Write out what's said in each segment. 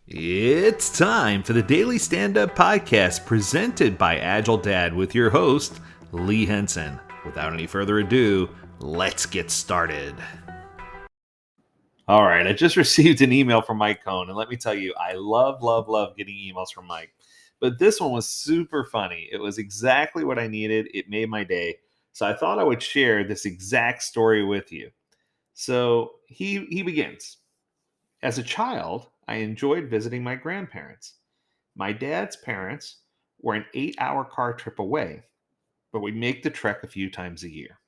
It's time for the Daily Stand Up Podcast presented by Agile Dad with your host, Lee Henson. Without any further ado, let's get started. All right, I just received an email from Mike Cohn, and let me tell you, I love getting emails from Mike. But this one was super funny. It was exactly what I needed. It made my day. So I thought I would share this exact story with you. So he begins. As a child, I enjoyed visiting my grandparents. My dad's parents were an 8-hour car trip away, but we'd make the trek a few times a year.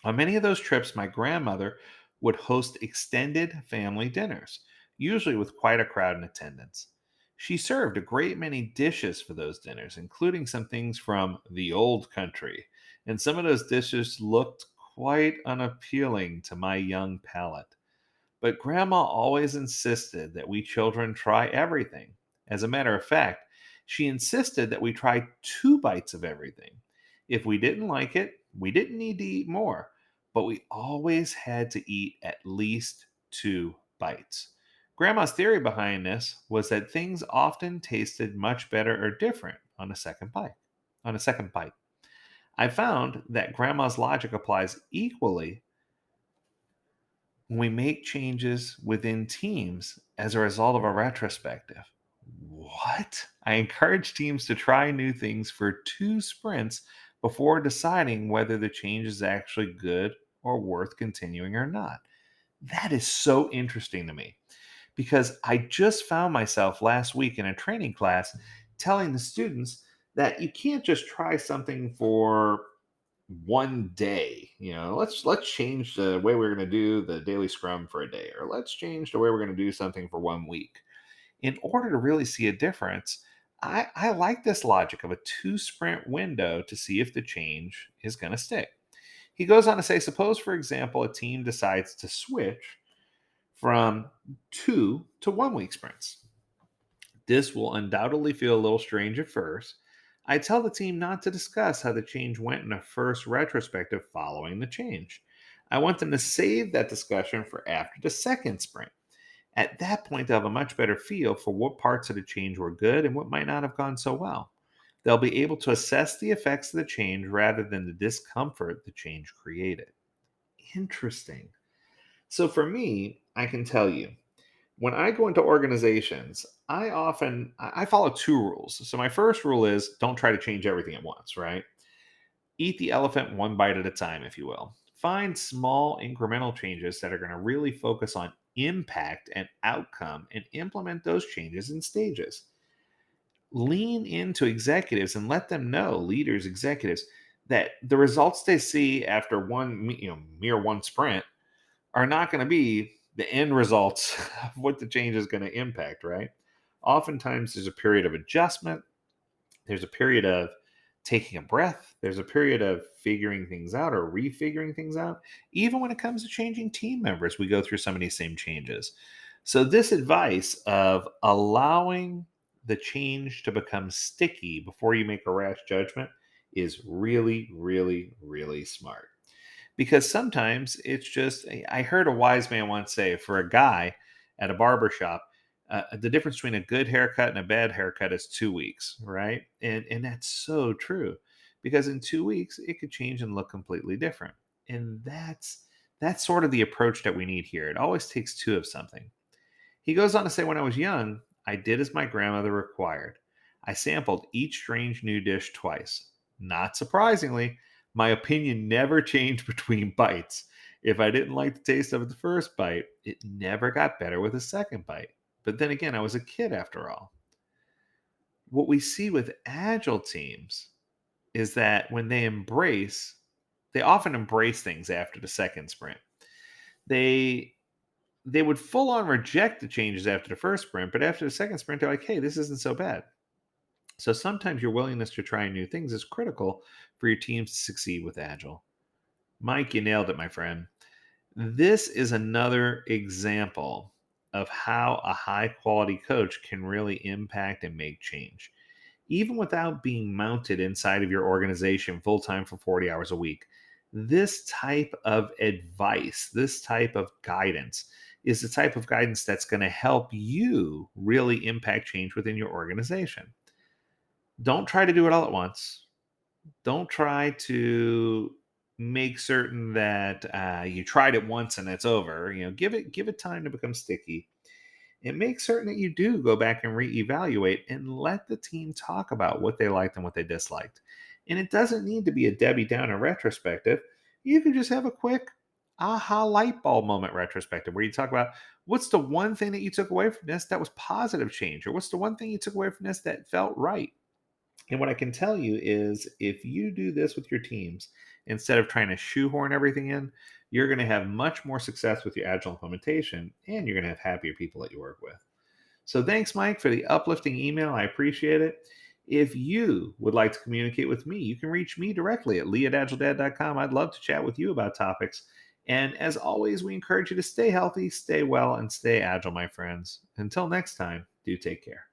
On many of those trips, my grandmother would host extended family dinners, usually with quite a crowd in attendance. She served a great many dishes for those dinners, including some things from the old country, and some of those dishes looked quite unappealing to my young palate. But Grandma always insisted that we children try everything. As a matter of fact, she insisted that we try 2 bites of everything. If we didn't like it, we didn't need to eat more, but we always had to eat at least 2 bites. Grandma's theory behind this was that things often tasted much better or different on a second bite. On a second bite. I found that Grandma's logic applies equally when we make changes within teams as a result of a retrospective. What? I encourage teams to try new things for 2 sprints before deciding whether the change is actually good or worth continuing or not. That is so interesting to me because I just found myself last week in a training class telling the students that you can't just try something for one day. Let's change the way we're going to do the daily scrum for a day, or let's change the way we're going to do something for one week. In order to really see a difference, I like this logic of a 2 sprint window to see if the change is going to stick. He goes on to say, suppose, for example, a team decides to switch from 2 to 1 week sprints. This will undoubtedly feel a little strange at first. I tell the team not to discuss how the change went in a first retrospective following the change. I want them to save that discussion for after the second sprint. At that point, they'll have a much better feel for what parts of the change were good and what might not have gone so well. They'll be able to assess the effects of the change rather than the discomfort the change created. Interesting. So for me, I can tell you, when I go into organizations, I follow 2 rules. So my first rule is don't try to change everything at once, right? Eat the elephant one bite at a time, if you will. Find small incremental changes that are going to really focus on impact and outcome and implement those changes in stages. Lean into executives and let them know, leaders, executives, that the results they see after mere 1 sprint are not going to be the end results of what the change is going to impact, right? Oftentimes there's a period of adjustment, there's a period of taking a breath, there's a period of figuring things out or refiguring things out. Even when it comes to changing team members, we go through some of these same changes. So, this advice of allowing the change to become sticky before you make a rash judgment is really smart. Because sometimes it's just, I heard a wise man once say, for a guy at a barber shop, the difference between a good haircut and a bad haircut is 2 weeks, right? And that's so true, because in 2 weeks it could change and look completely different. And that's sort of the approach that we need here. It always takes two of something. He goes on to say, when I was young, I did as my grandmother required. I sampled each strange new dish twice. Not surprisingly, my opinion never changed between bites. If I didn't like the taste of the first bite, it never got better with a second bite. But then again, I was a kid after all. What we see with agile teams is that when they often embrace things after the second sprint. They they would full on reject the changes after the first sprint, but after the second sprint, they're like, hey, this isn't so bad. So sometimes your willingness to try new things is critical for your teams to succeed with Agile. Mike, you nailed it, my friend. This is another example of how a high quality coach can really impact and make change, even without being mounted inside of your organization full time for 40 hours a week. This type of advice, this type of guidance is the type of guidance that's going to help you really impact change within your organization. Don't try to do it all at once. Don't try to make certain that you tried it once and it's over. Give it time to become sticky, and make certain that you do go back and reevaluate and let the team talk about what they liked and what they disliked. And it doesn't need to be a Debbie Downer retrospective. You can just have a quick aha light bulb moment retrospective where you talk about what's the one thing that you took away from this that was positive change, or what's the one thing you took away from this that felt right. And what I can tell you is if you do this with your teams, instead of trying to shoehorn everything in, you're going to have much more success with your agile implementation, and you're going to have happier people that you work with. So thanks, Mike, for the uplifting email. I appreciate it. If you would like to communicate with me, you can reach me directly at lee@agiledad.com. I'd love to chat with you about topics. And as always, we encourage you to stay healthy, stay well, and stay agile, my friends. Until next time, do take care.